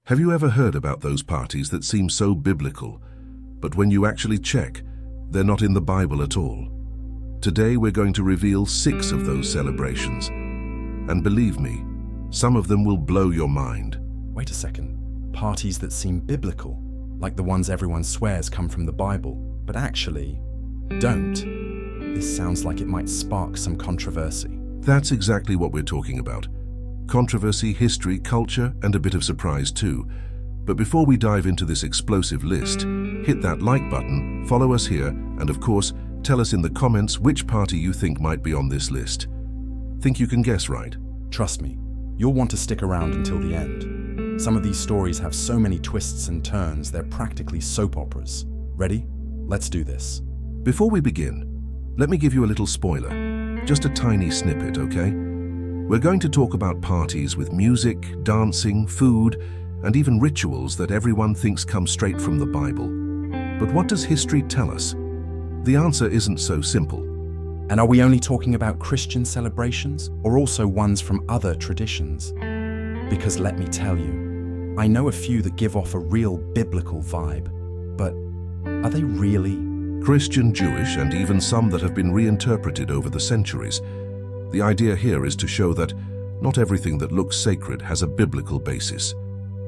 Have you ever heard about those parties that seem so biblical, but when you actually check, they're not in the Bible at all? Today we're going to reveal 6 of those celebrations. And believe me, some of them will blow your mind. Wait a second. Parties that seem biblical, like the ones everyone swears come from the Bible, but actually don't. This sounds like it might spark some controversy. That's exactly what we're talking about. Controversy, history, culture, and a bit of surprise too. But before we dive into this explosive list, hit that like button, follow us here, and of course, tell us in the comments which party you think might be on this list. Think you can guess right? Trust me, you'll want to stick around until the end. Some of these stories have so many twists and turns, they're practically soap operas. Ready? Let's do this. Before we begin, let me give you a little spoiler. Just a tiny snippet, okay? We're going to talk about parties with music, dancing, food, and even rituals that everyone thinks come straight from the Bible. But what does history tell us? The answer isn't so simple. And are we only talking about Christian celebrations, or also ones from other traditions? Because let me tell you, I know a few that give off a real biblical vibe, but are they really? Christian, Jewish, and even some that have been reinterpreted over the centuries. The idea here is to show that not everything that looks sacred has a biblical basis.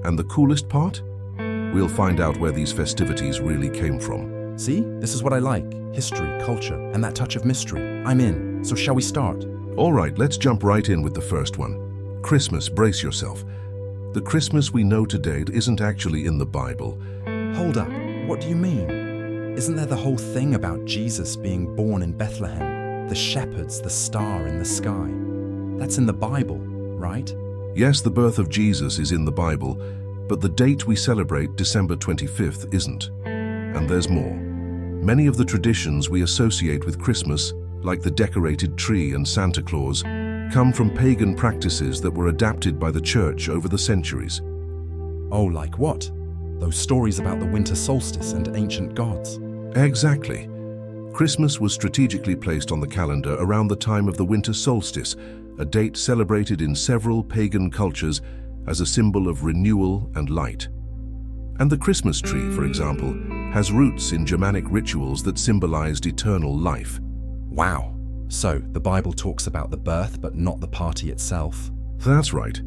And the coolest part? We'll find out where these festivities really came from. See? This is what I like. History, culture, and that touch of mystery. I'm in. So shall we start? All right, let's jump right in with the first one. Christmas, brace yourself. The Christmas we know today isn't actually in the Bible. Hold up. What do you mean? Isn't there the whole thing about Jesus being born in Bethlehem? The shepherds, the star in the sky. That's in the Bible, right? Yes, the birth of Jesus is in the Bible, but the date we celebrate, December 25th, isn't. And there's more. Many of the traditions we associate with Christmas, like the decorated tree and Santa Claus, come from pagan practices that were adapted by the church over the centuries. Oh, like what? Those stories about the winter solstice and ancient gods. Exactly. Christmas was strategically placed on the calendar around the time of the winter solstice, a date celebrated in several pagan cultures as a symbol of renewal and light. And the Christmas tree, for example, has roots in Germanic rituals that symbolized eternal life. Wow. So, the Bible talks about the birth, but not the party itself. That's right.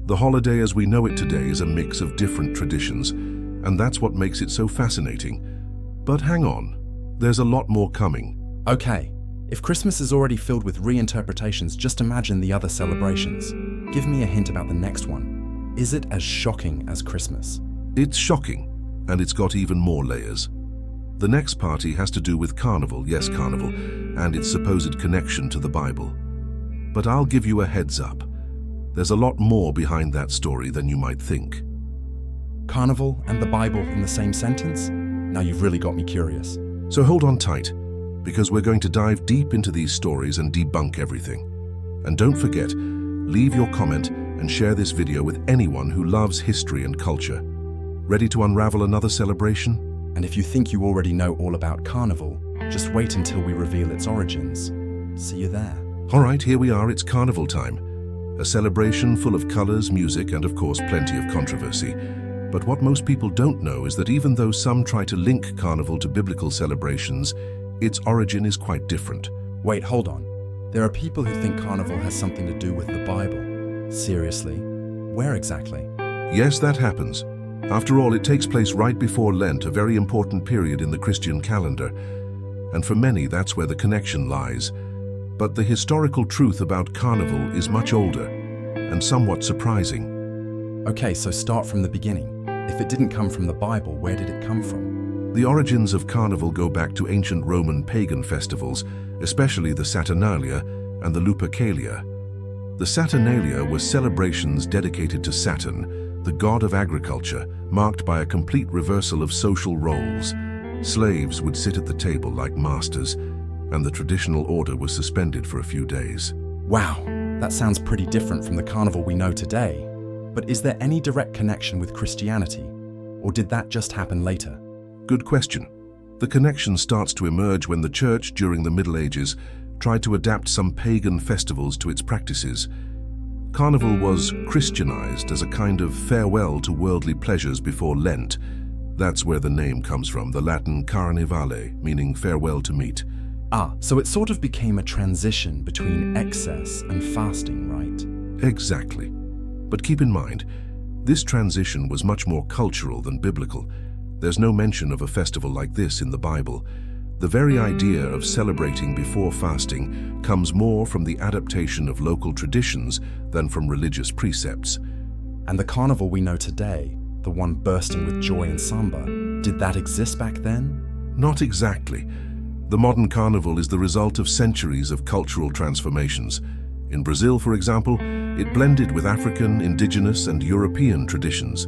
The holiday as we know it today is a mix of different traditions, and that's what makes it so fascinating. But hang on. There's a lot more coming. Okay, if Christmas is already filled with reinterpretations, just imagine the other celebrations. Give me a hint about the next one. Is it as shocking as Christmas? It's shocking, and it's got even more layers. The next party has to do with Carnival, yes, Carnival, and its supposed connection to the Bible. But I'll give you a heads up. There's a lot more behind that story than you might think. Carnival and the Bible in the same sentence? Now you've really got me curious. So hold on tight, because we're going to dive deep into these stories and debunk everything. And don't forget, leave your comment and share this video with anyone who loves history and culture. Ready to unravel another celebration? And if you think you already know all about Carnival, just wait until we reveal its origins. See you there. All right, here we are, it's Carnival time. A celebration full of colors, music, and of course plenty of controversy. But what most people don't know is that even though some try to link Carnival to biblical celebrations, its origin is quite different. Wait, hold on. There are people who think Carnival has something to do with the Bible. Seriously? Where exactly? Yes, that happens. After all, it takes place right before Lent, a very important period in the Christian calendar. And for many, that's where the connection lies. But the historical truth about Carnival is much older and somewhat surprising. Okay, so start from the beginning. If it didn't come from the Bible, where did it come from? The origins of Carnival go back to ancient Roman pagan festivals, especially the Saturnalia and the Lupercalia. The Saturnalia were celebrations dedicated to Saturn, the god of agriculture, marked by a complete reversal of social roles. Slaves would sit at the table like masters, and the traditional order was suspended for a few days. Wow, that sounds pretty different from the Carnival we know today. But is there any direct connection with Christianity? Or did that just happen later? Good question. The connection starts to emerge when the Church, during the Middle Ages, tried to adapt some pagan festivals to its practices. Carnival was Christianized as a kind of farewell to worldly pleasures before Lent. That's where the name comes from, the Latin carnivale, meaning farewell to meat. So it sort of became a transition between excess and fasting, right? Exactly. But keep in mind, this transition was much more cultural than biblical. There's no mention of a festival like this in the Bible. The very idea of celebrating before fasting comes more from the adaptation of local traditions than from religious precepts. And the carnival we know today, the one bursting with joy and samba, did that exist back then? Not exactly. The modern carnival is the result of centuries of cultural transformations. In Brazil, for example, it blended with African, indigenous, and European traditions.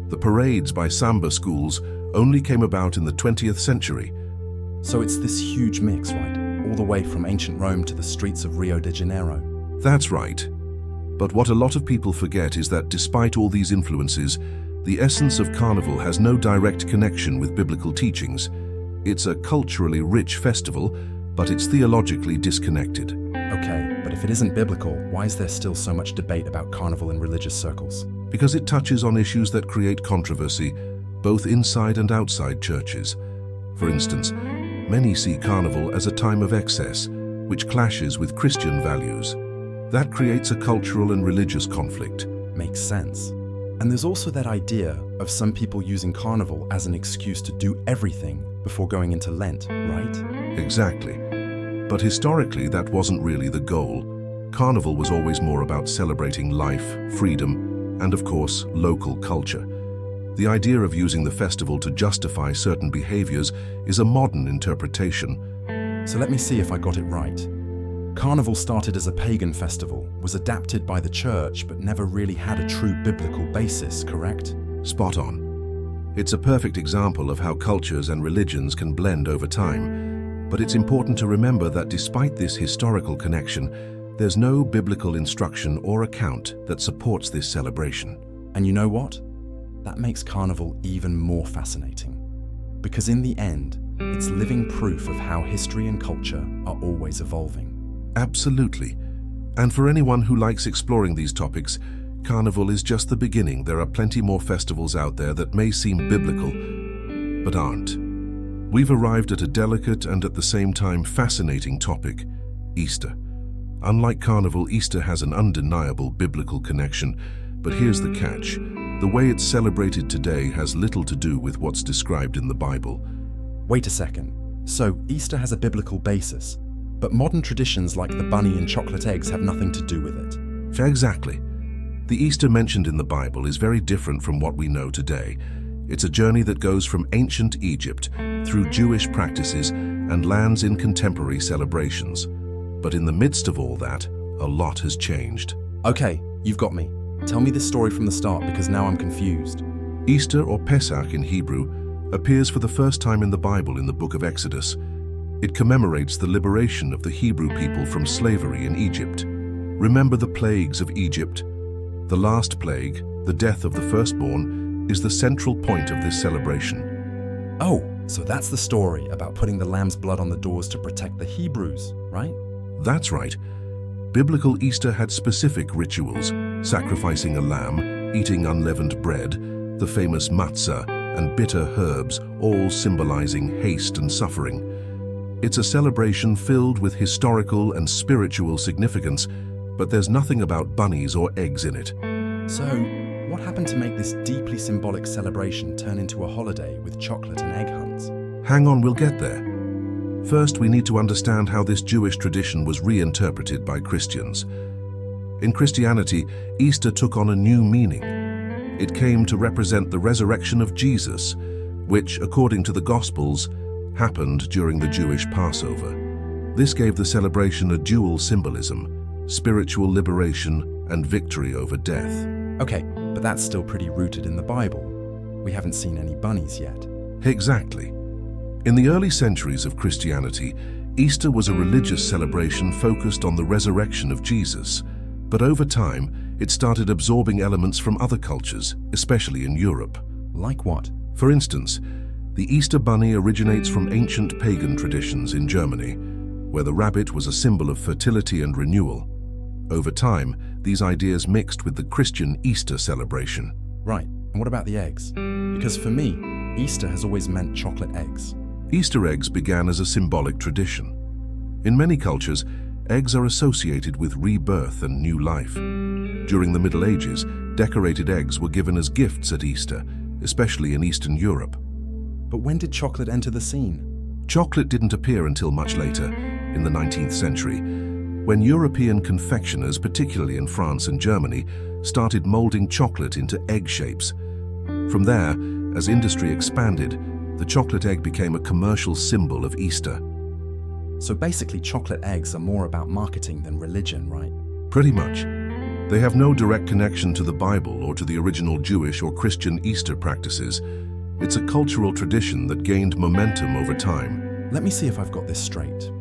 The parades by samba schools only came about in the 20th century. So it's this huge mix, right? All the way from ancient Rome to the streets of Rio de Janeiro. That's right. But what a lot of people forget is that despite all these influences, the essence of Carnival has no direct connection with biblical teachings. It's a culturally rich festival, but it's theologically disconnected. Okay, but if it isn't biblical, why is there still so much debate about Carnival in religious circles? Because it touches on issues that create controversy, both inside and outside churches. For instance, many see Carnival as a time of excess, which clashes with Christian values. That creates a cultural and religious conflict. Makes sense. And there's also that idea of some people using Carnival as an excuse to do everything before going into Lent, right? Exactly. But historically, that wasn't really the goal. Carnival was always more about celebrating life, freedom, and of course, local culture. The idea of using the festival to justify certain behaviors is a modern interpretation. So let me see if I got it right. Carnival started as a pagan festival, was adapted by the church, but never really had a true biblical basis, correct? Spot on. It's a perfect example of how cultures and religions can blend over time. But it's important to remember that despite this historical connection, there's no biblical instruction or account that supports this celebration. And you know what? That makes Carnival even more fascinating. Because in the end, it's living proof of how history and culture are always evolving. Absolutely. And for anyone who likes exploring these topics, Carnival is just the beginning. There are plenty more festivals out there that may seem biblical, but aren't. We've arrived at a delicate and at the same time fascinating topic, Easter. Unlike Carnival, Easter has an undeniable biblical connection, but here's the catch. The way it's celebrated today has little to do with what's described in the Bible. Wait a second. So Easter has a biblical basis, but modern traditions like the bunny and chocolate eggs have nothing to do with it. Exactly. The Easter mentioned in the Bible is very different from what we know today. It's a journey that goes from ancient Egypt through Jewish practices and lands in contemporary celebrations. But in the midst of all that, a lot has changed. Okay, you've got me. Tell me this story from the start because now I'm confused. Easter, or Pesach in Hebrew, appears for the first time in the Bible in the book of Exodus. It commemorates the liberation of the Hebrew people from slavery in Egypt. Remember the plagues of Egypt. The last plague, the death of the firstborn, is the central point of this celebration. Oh, so that's the story about putting the lamb's blood on the doors to protect the Hebrews, right? That's right. Biblical Easter had specific rituals, sacrificing a lamb, eating unleavened bread, the famous matzah, and bitter herbs, all symbolizing haste and suffering. It's a celebration filled with historical and spiritual significance, but there's nothing about bunnies or eggs in it. So, what happened to make this deeply symbolic celebration turn into a holiday with chocolate and egg hunts? Hang on, we'll get there. First, we need to understand how this Jewish tradition was reinterpreted by Christians. In Christianity, Easter took on a new meaning. It came to represent the resurrection of Jesus, which, according to the Gospels, happened during the Jewish Passover. This gave the celebration a dual symbolism: spiritual liberation and victory over death. Okay, but that's still pretty rooted in the Bible. We haven't seen any bunnies yet. Exactly. In the early centuries of Christianity, Easter was a religious celebration focused on the resurrection of Jesus. But over time, it started absorbing elements from other cultures, especially in Europe. Like what? For instance, the Easter bunny originates from ancient pagan traditions in Germany, where the rabbit was a symbol of fertility and renewal. Over time, these ideas mixed with the Christian Easter celebration. Right, and what about the eggs? Because for me, Easter has always meant chocolate eggs. Easter eggs began as a symbolic tradition. In many cultures, eggs are associated with rebirth and new life. During the Middle Ages, decorated eggs were given as gifts at Easter, especially in Eastern Europe. But when did chocolate enter the scene? Chocolate didn't appear until much later, in the 19th century, when European confectioners, particularly in France and Germany, started molding chocolate into egg shapes. From there, as industry expanded, the chocolate egg became a commercial symbol of Easter. So basically, chocolate eggs are more about marketing than religion, right? Pretty much. They have no direct connection to the Bible or to the original Jewish or Christian Easter practices. It's a cultural tradition that gained momentum over time. Let me see if I've got this straight.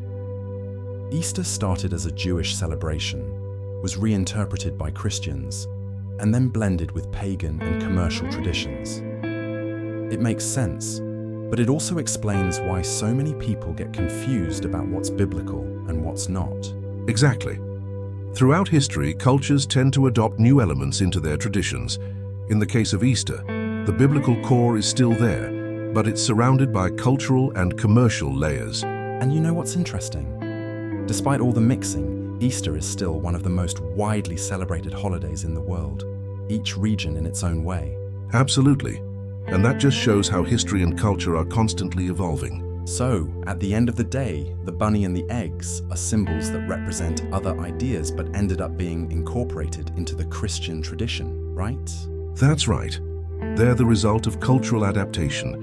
Easter started as a Jewish celebration, was reinterpreted by Christians, and then blended with pagan and commercial traditions. It makes sense, but it also explains why so many people get confused about what's biblical and what's not. Exactly. Throughout history, cultures tend to adopt new elements into their traditions. In the case of Easter, the biblical core is still there, but it's surrounded by cultural and commercial layers. And you know what's interesting? Despite all the mixing, Easter is still one of the most widely celebrated holidays in the world, each region in its own way. Absolutely. And that just shows how history and culture are constantly evolving. So, at the end of the day, the bunny and the eggs are symbols that represent other ideas but ended up being incorporated into the Christian tradition, right? That's right. They're the result of cultural adaptation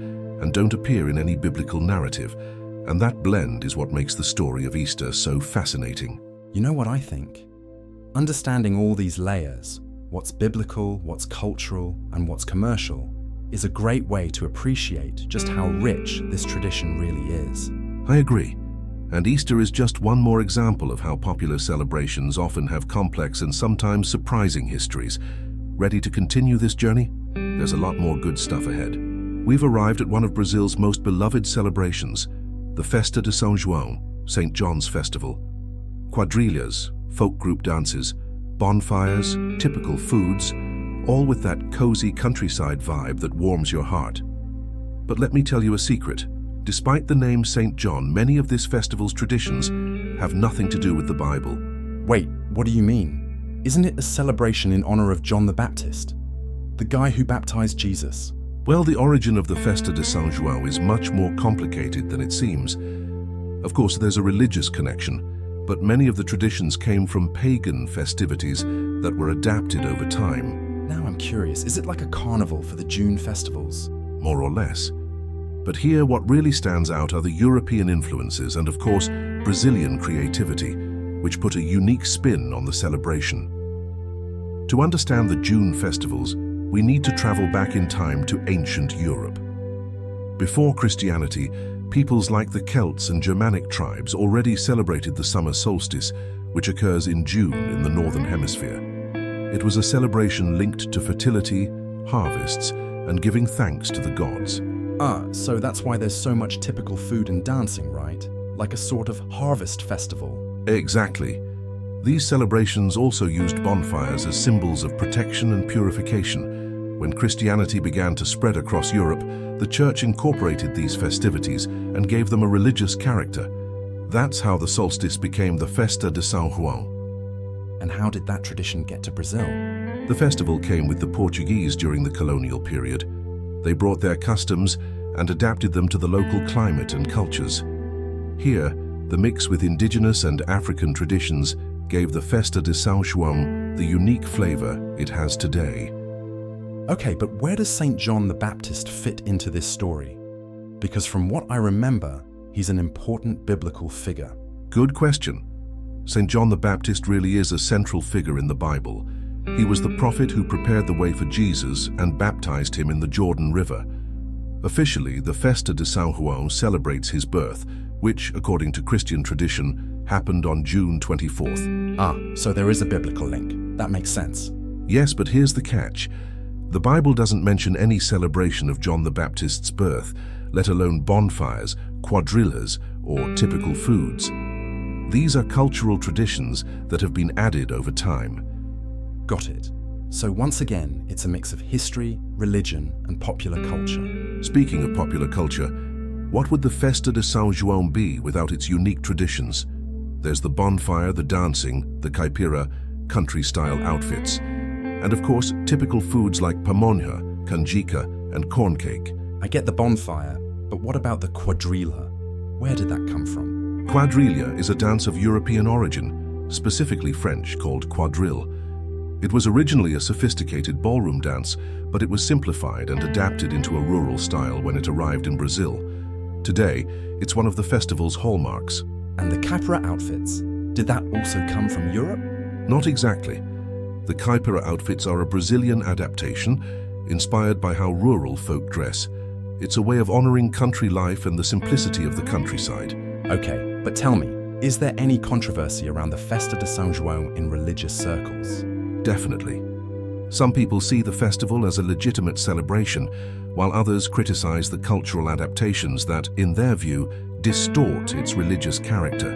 and don't appear in any biblical narrative. And that blend is what makes the story of Easter so fascinating. You know what I think? Understanding all these layers, what's biblical, what's cultural, and what's commercial, is a great way to appreciate just how rich this tradition really is. I agree. And Easter is just one more example of how popular celebrations often have complex and sometimes surprising histories. Ready to continue this journey? There's a lot more good stuff ahead. We've arrived at one of Brazil's most beloved celebrations, the Festa de São João, St. John's Festival. Quadrilhas, folk group dances, bonfires, typical foods, all with that cozy countryside vibe that warms your heart. But let me tell you a secret. Despite the name St. John, many of this festival's traditions have nothing to do with the Bible. Wait, what do you mean? Isn't it a celebration in honor of John the Baptist, the guy who baptized Jesus? Well, the origin of the Festa de São João is much more complicated than it seems. Of course, there's a religious connection, but many of the traditions came from pagan festivities that were adapted over time. Now I'm curious, is it like a carnival for the June festivals? More or less. But here, what really stands out are the European influences and, of course, Brazilian creativity, which put a unique spin on the celebration. To understand the June festivals, we need to travel back in time to ancient Europe. Before Christianity, peoples like the Celts and Germanic tribes already celebrated the summer solstice, which occurs in June in the Northern Hemisphere. It was a celebration linked to fertility, harvests, and giving thanks to the gods. So that's why there's so much typical food and dancing, right? Like a sort of harvest festival. Exactly. These celebrations also used bonfires as symbols of protection and purification. When Christianity began to spread across Europe, the Church incorporated these festivities and gave them a religious character. That's how the solstice became the Festa de São João. And how did that tradition get to Brazil? The festival came with the Portuguese during the colonial period. They brought their customs and adapted them to the local climate and cultures. Here, the mix with indigenous and African traditions gave the Festa de São João the unique flavor it has today. Okay, but where does St. John the Baptist fit into this story? Because from what I remember, he's an important biblical figure. Good question. St. John the Baptist really is a central figure in the Bible. He was the prophet who prepared the way for Jesus and baptized him in the Jordan River. Officially, the Festa de São João celebrates his birth, which, according to Christian tradition, happened on June 24th. So there is a biblical link. That makes sense. Yes, but here's the catch. The Bible doesn't mention any celebration of John the Baptist's birth, let alone bonfires, quadrilhas, or typical foods. These are cultural traditions that have been added over time. Got it. So once again, it's a mix of history, religion, and popular culture. Speaking of popular culture, what would the Festa de São João be without its unique traditions? There's the bonfire, the dancing, the caipira, country-style outfits, and of course, typical foods like pamonha, canjica, and corn cake. I get the bonfire, but what about the quadrilla? Where did that come from? Quadrilla is a dance of European origin, specifically French, called quadrille. It was originally a sophisticated ballroom dance, but it was simplified and adapted into a rural style when it arrived in Brazil. Today, it's one of the festival's hallmarks. And the caipira outfits, did that also come from Europe? Not exactly. The caipira outfits are a Brazilian adaptation, inspired by how rural folk dress. It's a way of honoring country life and the simplicity of the countryside. Okay, but tell me, is there any controversy around the Festa de São João in religious circles? Definitely. Some people see the festival as a legitimate celebration, while others criticize the cultural adaptations that, in their view, distort its religious character.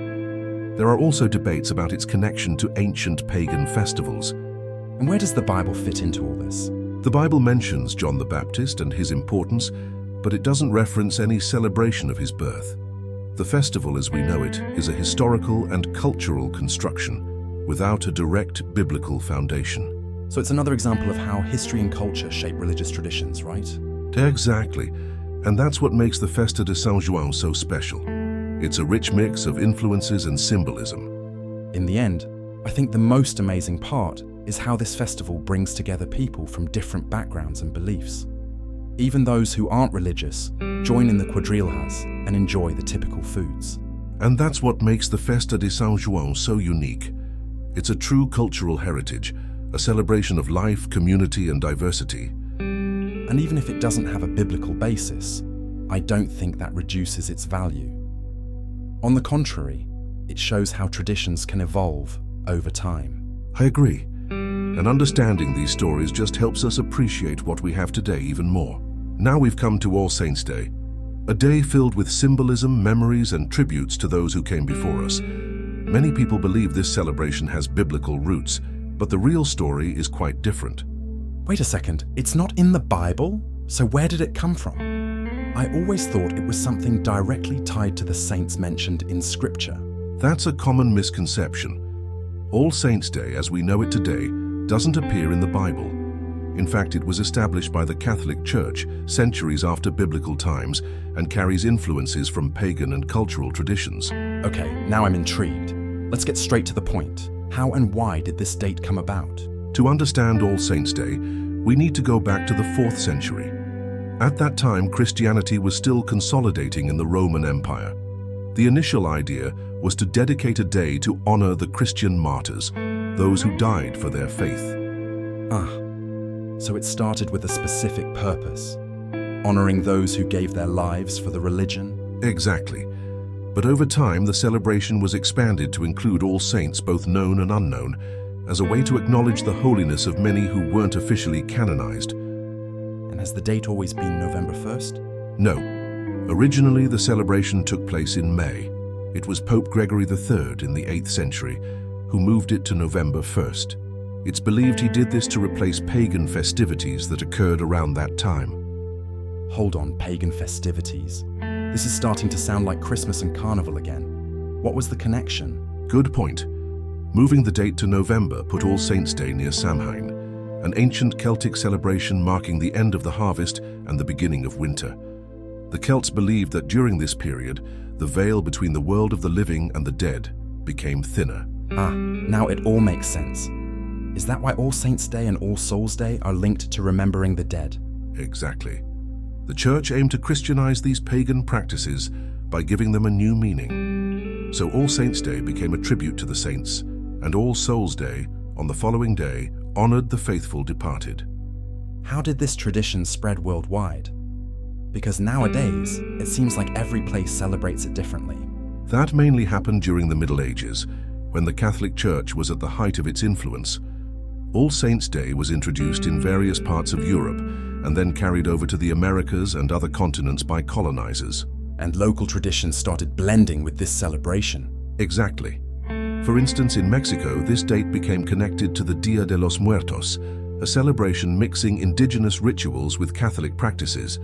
There are also debates about its connection to ancient pagan festivals. And where does the Bible fit into all this? The Bible mentions John the Baptist and his importance, but it doesn't reference any celebration of his birth. The festival as we know it is a historical and cultural construction, without a direct biblical foundation. So it's another example of how history and culture shape religious traditions, right? Exactly. And that's what makes the Festa de São João so special. It's a rich mix of influences and symbolism. In the end, I think the most amazing part is how this festival brings together people from different backgrounds and beliefs. Even those who aren't religious join in the quadrilhas and enjoy the typical foods. And that's what makes the Festa de São João so unique. It's a true cultural heritage, a celebration of life, community, and diversity. And even if it doesn't have a biblical basis, I don't think that reduces its value. On the contrary, it shows how traditions can evolve over time. I agree. And understanding these stories just helps us appreciate what we have today even more. Now we've come to All Saints' Day, a day filled with symbolism, memories, and tributes to those who came before us. Many people believe this celebration has biblical roots, but the real story is quite different. Wait a second, it's not in the Bible? So where did it come from? I always thought it was something directly tied to the saints mentioned in Scripture. That's a common misconception. All Saints' Day, as we know it today, doesn't appear in the Bible. In fact, it was established by the Catholic Church centuries after biblical times and carries influences from pagan and cultural traditions. Okay, now I'm intrigued. Let's get straight to the point. How and why did this date come about? To understand All Saints' Day, we need to go back to the 4th century. At that time, Christianity was still consolidating in the Roman Empire. The initial idea was to dedicate a day to honor the Christian martyrs, those who died for their faith. So it started with a specific purpose, honoring those who gave their lives for the religion? Exactly. But over time, the celebration was expanded to include all saints, both known and unknown, as a way to acknowledge the holiness of many who weren't officially canonized. And has the date always been November 1st? No. Originally, the celebration took place in May. It was Pope Gregory III in the 8th century who moved it to November 1st. It's believed he did this to replace pagan festivities that occurred around that time. Hold on, pagan festivities. This is starting to sound like Christmas and Carnival again. What was the connection? Good point. Moving the date to November put All Saints' Day near Samhain, an ancient Celtic celebration marking the end of the harvest and the beginning of winter. The Celts believed that during this period, the veil between the world of the living and the dead became thinner. Now it all makes sense. Is that why All Saints' Day and All Souls' Day are linked to remembering the dead? Exactly. The Church aimed to Christianize these pagan practices by giving them a new meaning. So All Saints' Day became a tribute to the saints, and All Souls' Day, on the following day, honored the faithful departed. How did this tradition spread worldwide? Because nowadays, it seems like every place celebrates it differently. That mainly happened during the Middle Ages, when the Catholic Church was at the height of its influence. All Saints' Day was introduced in various parts of Europe and then carried over to the Americas and other continents by colonizers. And local traditions started blending with this celebration. Exactly. For instance, in Mexico, this date became connected to the Dia de los Muertos, a celebration mixing indigenous rituals with Catholic practices.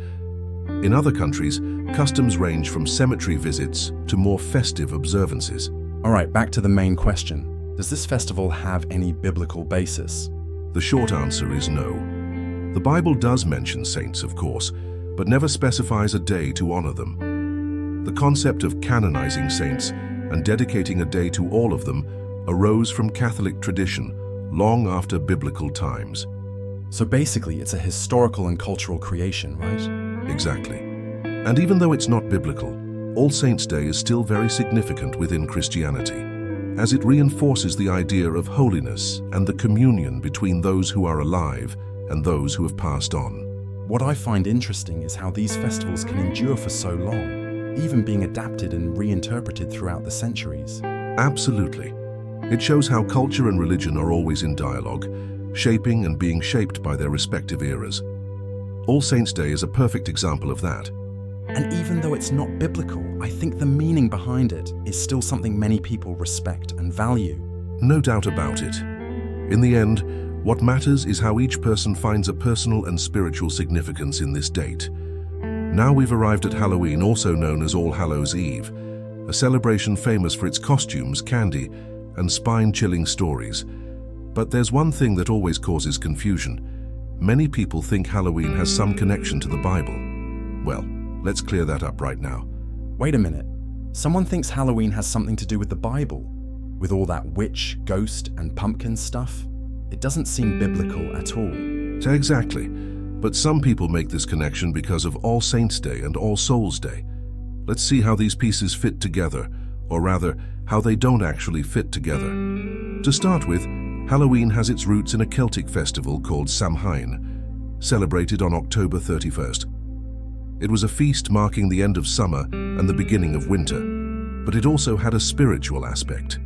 In other countries, customs range from cemetery visits to more festive observances. All right, back to the main question. Does this festival have any biblical basis? The short answer is no. The Bible does mention saints, of course, but never specifies a day to honor them. The concept of canonizing saints and dedicating a day to all of them arose from Catholic tradition long after biblical times. So basically, it's a historical and cultural creation, right? Exactly. And even though it's not biblical, All Saints' Day is still very significant within Christianity, as it reinforces the idea of holiness and the communion between those who are alive and those who have passed on. What I find interesting is how these festivals can endure for so long, even being adapted and reinterpreted throughout the centuries. Absolutely. It shows how culture and religion are always in dialogue, shaping and being shaped by their respective eras. All Saints' Day is a perfect example of that. And even though it's not biblical, I think the meaning behind it is still something many people respect and value. No doubt about it. In the end, what matters is how each person finds a personal and spiritual significance in this date. Now we've arrived at Halloween, also known as All Hallows' Eve, a celebration famous for its costumes, candy, and spine-chilling stories. But there's one thing that always causes confusion. Many people think Halloween has some connection to the Bible. Well, let's clear that up right now. Wait a minute. Someone thinks Halloween has something to do with the Bible, with all that witch, ghost, and pumpkin stuff? It doesn't seem biblical at all. Exactly. But some people make this connection because of All Saints' Day and All Souls' Day. Let's see how these pieces fit together, or rather, how they don't actually fit together. To start with, Halloween has its roots in a Celtic festival called Samhain, celebrated on October 31st. It was a feast marking the end of summer and the beginning of winter, but it also had a spiritual aspect.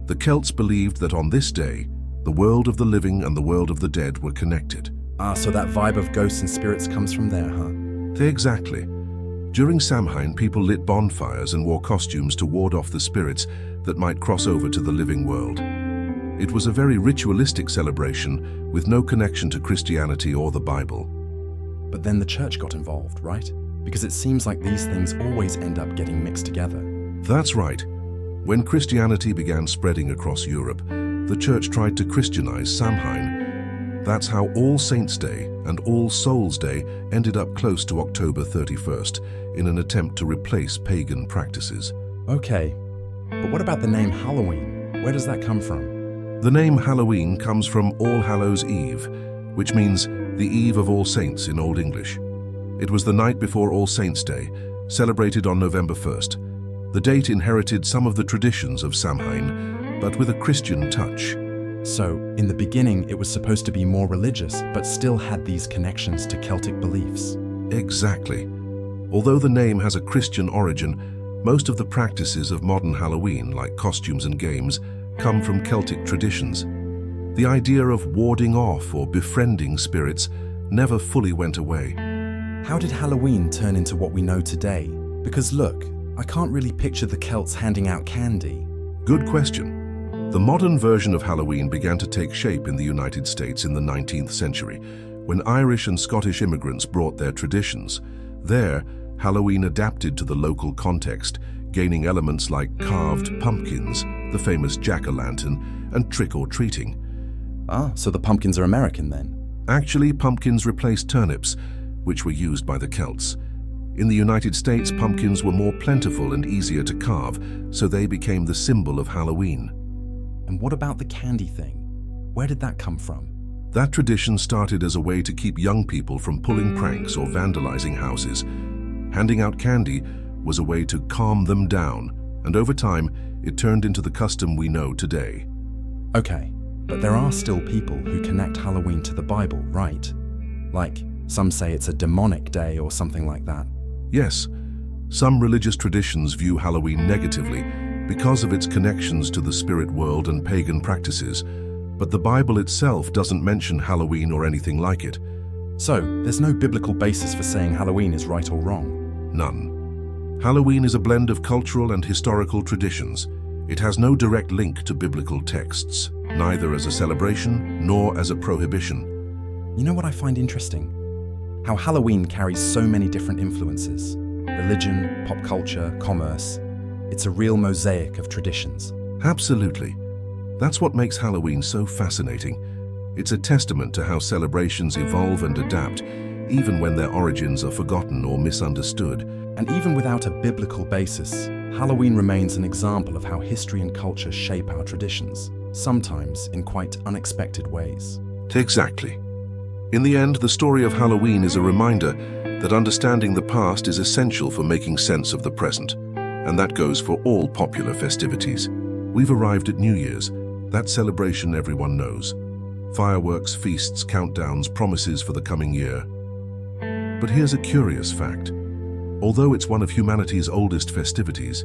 The Celts believed that on this day, the world of the living and the world of the dead were connected. So that vibe of ghosts and spirits comes from there, huh? Exactly. During Samhain, people lit bonfires and wore costumes to ward off the spirits that might cross over to the living world. It was a very ritualistic celebration with no connection to Christianity or the Bible. But then the church got involved, right? Because it seems like these things always end up getting mixed together. That's right. When Christianity began spreading across Europe, the church tried to Christianize Samhain. That's how All Saints' Day and All Souls' Day ended up close to October 31st in an attempt to replace pagan practices. Okay, but what about the name Halloween? Where does that come from? The name Halloween comes from All Hallows' Eve, which means the Eve of All Saints in Old English. It was the night before All Saints' Day, celebrated on November 1st. The date inherited some of the traditions of Samhain, but with a Christian touch. So, in the beginning, it was supposed to be more religious, but still had these connections to Celtic beliefs. Exactly. Although the name has a Christian origin, most of the practices of modern Halloween, like costumes and games, come from Celtic traditions. The idea of warding off or befriending spirits never fully went away. How did Halloween turn into what we know today? Because look, I can't really picture the Celts handing out candy. Good question. The modern version of Halloween began to take shape in the United States in the 19th century, when Irish and Scottish immigrants brought their traditions. There, Halloween adapted to the local context, gaining elements like carved pumpkins, the famous jack-o'-lantern, and trick-or-treating. So the pumpkins are American then? Actually, pumpkins replaced turnips, which were used by the Celts. In the United States, pumpkins were more plentiful and easier to carve, so they became the symbol of Halloween. And what about the candy thing? Where did that come from? That tradition started as a way to keep young people from pulling pranks or vandalizing houses. Handing out candy was a way to calm them down, and over time, it turned into the custom we know today. Okay, but there are still people who connect Halloween to the Bible, right? Like, some say it's a demonic day or something like that. Yes, some religious traditions view Halloween negatively because of its connections to the spirit world and pagan practices, but the Bible itself doesn't mention Halloween or anything like it. So, there's no biblical basis for saying Halloween is right or wrong? None. Halloween is a blend of cultural and historical traditions. It has no direct link to biblical texts, neither as a celebration nor as a prohibition. You know what I find interesting? How Halloween carries so many different influences. Religion, pop culture, commerce. It's a real mosaic of traditions. Absolutely. That's what makes Halloween so fascinating. It's a testament to how celebrations evolve and adapt, even when their origins are forgotten or misunderstood. And even without a biblical basis, Halloween remains an example of how history and culture shape our traditions, sometimes in quite unexpected ways. Exactly. In the end, the story of Halloween is a reminder that understanding the past is essential for making sense of the present, and that goes for all popular festivities. We've arrived at New Year's, that celebration everyone knows. Fireworks, feasts, countdowns, promises for the coming year. But here's a curious fact. Although it's one of humanity's oldest festivities,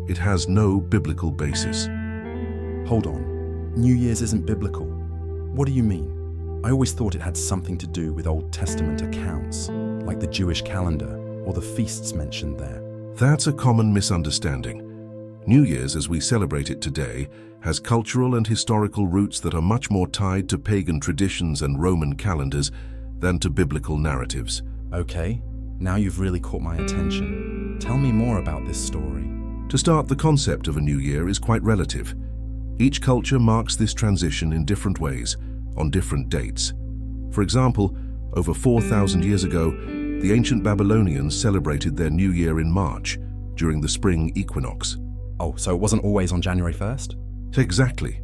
it has no biblical basis. Hold on. New Year's isn't biblical. What do you mean? I always thought it had something to do with Old Testament accounts, like the Jewish calendar or the feasts mentioned there. That's a common misunderstanding. New Year's, as we celebrate it today, has cultural and historical roots that are much more tied to pagan traditions and Roman calendars than to biblical narratives. Okay, now you've really caught my attention. Tell me more about this story. To start, the concept of a new year is quite relative. Each culture marks this transition in different ways, on different dates. For example, over 4,000 years ago, the ancient Babylonians celebrated their new year in March, during the spring equinox. Oh, so it wasn't always on January 1st? Exactly.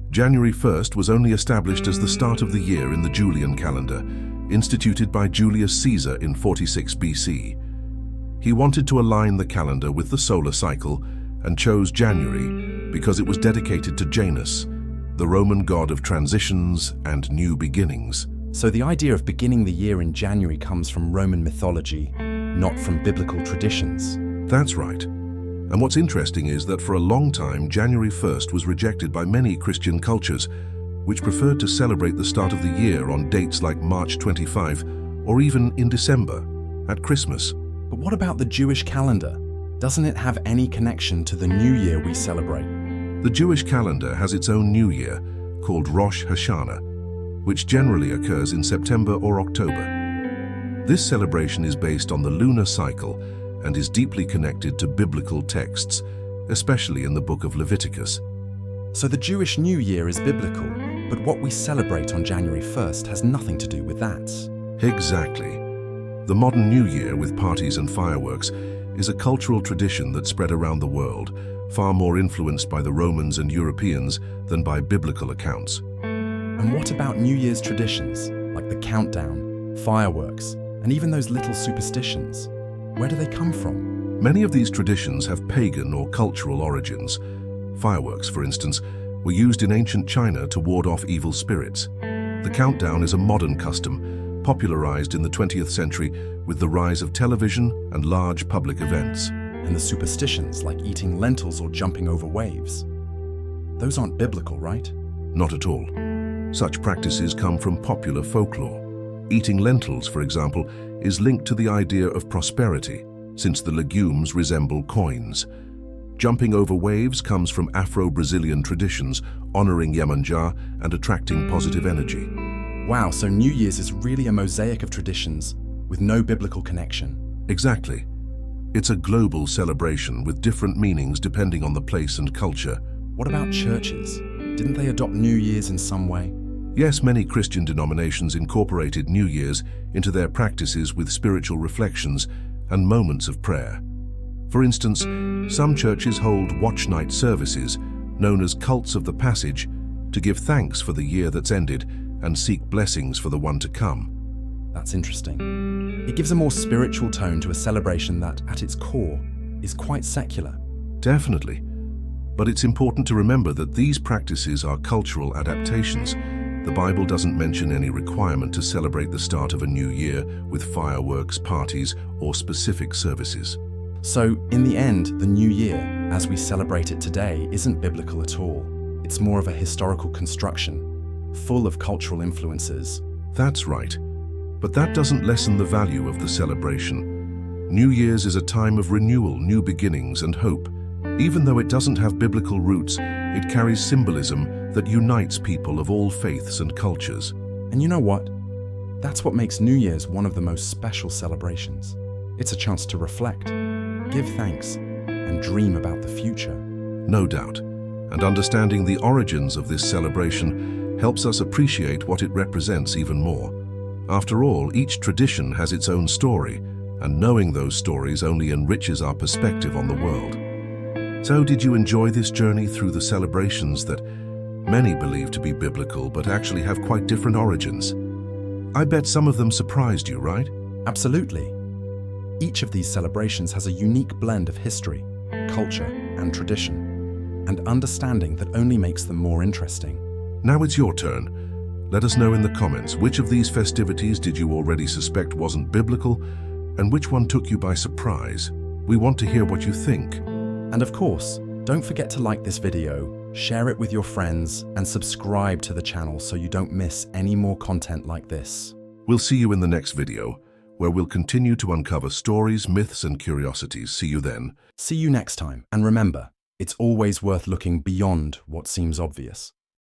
January 1st was only established as the start of the year in the Julian calendar, instituted by Julius Caesar in 46 BC. He wanted to align the calendar with the solar cycle and chose January because it was dedicated to Janus, the Roman god of transitions and new beginnings. So the idea of beginning the year in January comes from Roman mythology, not from biblical traditions. That's right. And what's interesting is that for a long time, January 1st was rejected by many Christian cultures, which preferred to celebrate the start of the year on dates like March 25, or even in December, at Christmas. But what about the Jewish calendar? Doesn't it have any connection to the New Year we celebrate? The Jewish calendar has its own New Year, called Rosh Hashanah, which generally occurs in September or October. This celebration is based on the lunar cycle and is deeply connected to biblical texts, especially in the book of Leviticus. So the Jewish New Year is biblical, but what we celebrate on January 1st has nothing to do with that. Exactly. The modern New Year, with parties and fireworks, is a cultural tradition that spread around the world, far more influenced by the Romans and Europeans than by biblical accounts. And what about New Year's traditions, like the countdown, fireworks, and even those little superstitions? Where do they come from? Many of these traditions have pagan or cultural origins. Fireworks, for instance, were used in ancient China to ward off evil spirits. The countdown is a modern custom, popularized in the 20th century with the rise of television and large public events. And the superstitions, like eating lentils or jumping over waves. Those aren't biblical, right? Not at all. Such practices come from popular folklore. Eating lentils, for example, is linked to the idea of prosperity, since the legumes resemble coins. Jumping over waves comes from Afro-Brazilian traditions, honoring Iemanjá and attracting positive energy. Wow, so New Year's is really a mosaic of traditions with no biblical connection. Exactly. It's a global celebration with different meanings depending on the place and culture. What about churches? Didn't they adopt New Year's in some way? Yes, many Christian denominations incorporated New Year's into their practices with spiritual reflections and moments of prayer. For instance, some churches hold watch night services, known as cults of the passage, to give thanks for the year that's ended and seek blessings for the one to come. That's interesting. It gives a more spiritual tone to a celebration that, at its core, is quite secular. Definitely. But it's important to remember that these practices are cultural adaptations. The Bible doesn't mention any requirement to celebrate the start of a new year with fireworks, parties, or specific services. So, in the end, the New Year, as we celebrate it today, isn't biblical at all. It's more of a historical construction, full of cultural influences. That's right. But that doesn't lessen the value of the celebration. New Year's is a time of renewal, new beginnings, and hope. Even though it doesn't have biblical roots, it carries symbolism that unites people of all faiths and cultures. And you know what? That's what makes New Year's one of the most special celebrations. It's a chance to reflect, give thanks, and dream about the future. No doubt. And understanding the origins of this celebration helps us appreciate what it represents even more. After all, each tradition has its own story, and knowing those stories only enriches our perspective on the world. So, did you enjoy this journey through the celebrations that many believe to be biblical but actually have quite different origins? I bet some of them surprised you, right? Absolutely. Each of these celebrations has a unique blend of history, culture, and tradition, and understanding that only makes them more interesting. Now it's your turn. Let us know in the comments which of these festivities did you already suspect wasn't biblical, and which one took you by surprise. We want to hear what you think. And of course, don't forget to like this video, share it with your friends, and subscribe to the channel so you don't miss any more content like this. We'll see you in the next video, where we'll continue to uncover stories, myths, and curiosities. See you then. See you next time, and remember, it's always worth looking beyond what seems obvious.